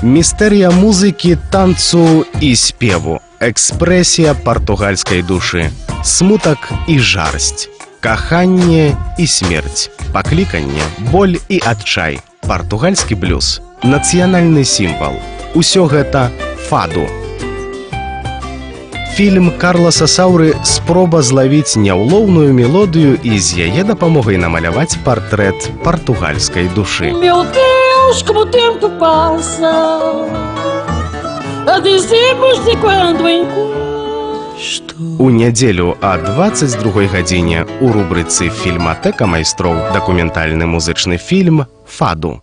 Містэрыя музыкі, танцу і спеву, экспрэсія партугальскай душы, смутак і жарсць, каханне і смерць, пакліканне, боль і адчай, партугальскі блюз, нацыянальны сімвал. Усё гэта фаду. Фільм Карласа Сауры спроба злавіць няўлоўную мелодыю і з яе дапамогай намаляваць партрэт партугальскай душы. Meu Deus, como o tempo passa, a dizer-nos de quando em quando. У нядзелю о 22 гадзіне у рубрыцы «Фільматэка майстроў» дакументальны музычны фільм «Фаду».